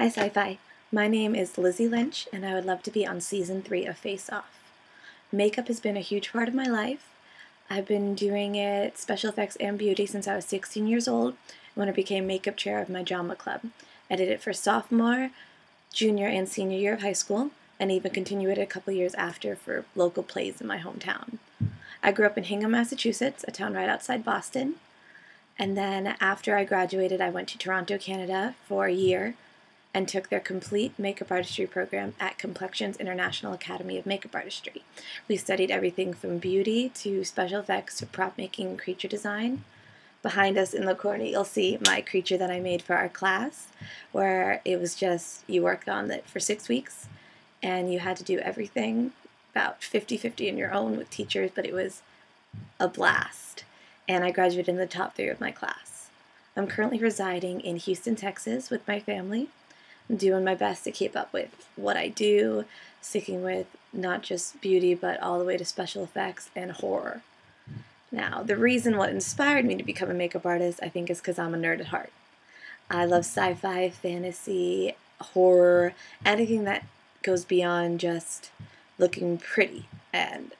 Hi Sci-Fi, my name is Lizzie Lynch and I would love to be on Season 3 of Face Off. Makeup has been a huge part of my life. I've been doing it, special effects and beauty, since I was 16 years old when I became makeup chair of my drama club. I did it for sophomore, junior, and senior year of high school, and even continued it a couple years after for local plays in my hometown. I grew up in Hingham, Massachusetts, a town right outside Boston, and then after I graduated I went to Toronto, Canada for a year and took their complete makeup artistry program at Complexion's International Academy of Makeup Artistry. We studied everything from beauty to special effects to prop making and creature design. Behind us in the corner you'll see my creature that I made for our class, where it was just, you worked on it for 6 weeks and you had to do everything about 50-50 on your own with teachers, but it was a blast. And I graduated in the top 3 of my class. I'm currently residing in Houston, Texas with my family. I'm doing my best to keep up with what I do, sticking with not just beauty but all the way to special effects and horror. Now, the reason what inspired me to become a makeup artist, I think, is because I'm a nerd at heart. I love sci-fi, fantasy, horror, anything that goes beyond just looking pretty, and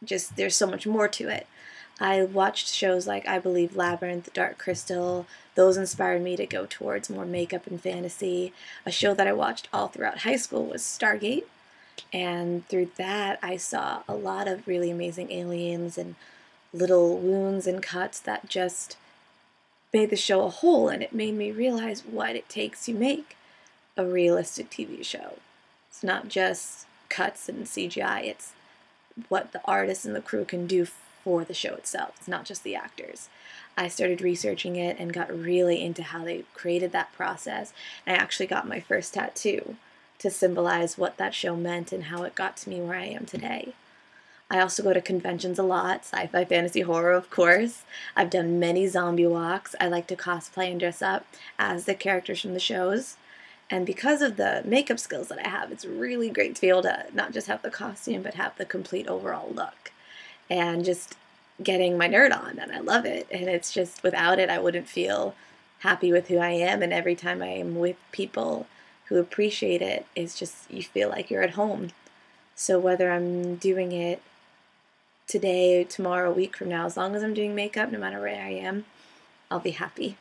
just there's so much more to it. I watched shows like I Believe, Labyrinth, Dark Crystal. Those inspired me to go towards more makeup and fantasy. A show that I watched all throughout high school was Stargate, and through that I saw a lot of really amazing aliens and little wounds and cuts that just made the show a whole, and it made me realize what it takes to make a realistic TV show. It's not just cuts and CGI, it's what the artists and the crew can do for the show itself. It's not just the actors. I started researching it and got really into how they created that process. And I actually got my first tattoo to symbolize what that show meant and how it got to me where I am today. I also go to conventions a lot, sci-fi, fantasy, horror, of course. I've done many zombie walks. I like to cosplay and dress up as the characters from the shows. And because of the makeup skills that I have, it's really great to be able to not just have the costume, but have the complete overall look. And just getting my nerd on, and I love it. And it's just, without it, I wouldn't feel happy with who I am. And every time I am with people who appreciate it, it's just, you feel like you're at home. So whether I'm doing it today, tomorrow, a week from now, as long as I'm doing makeup, no matter where I am, I'll be happy.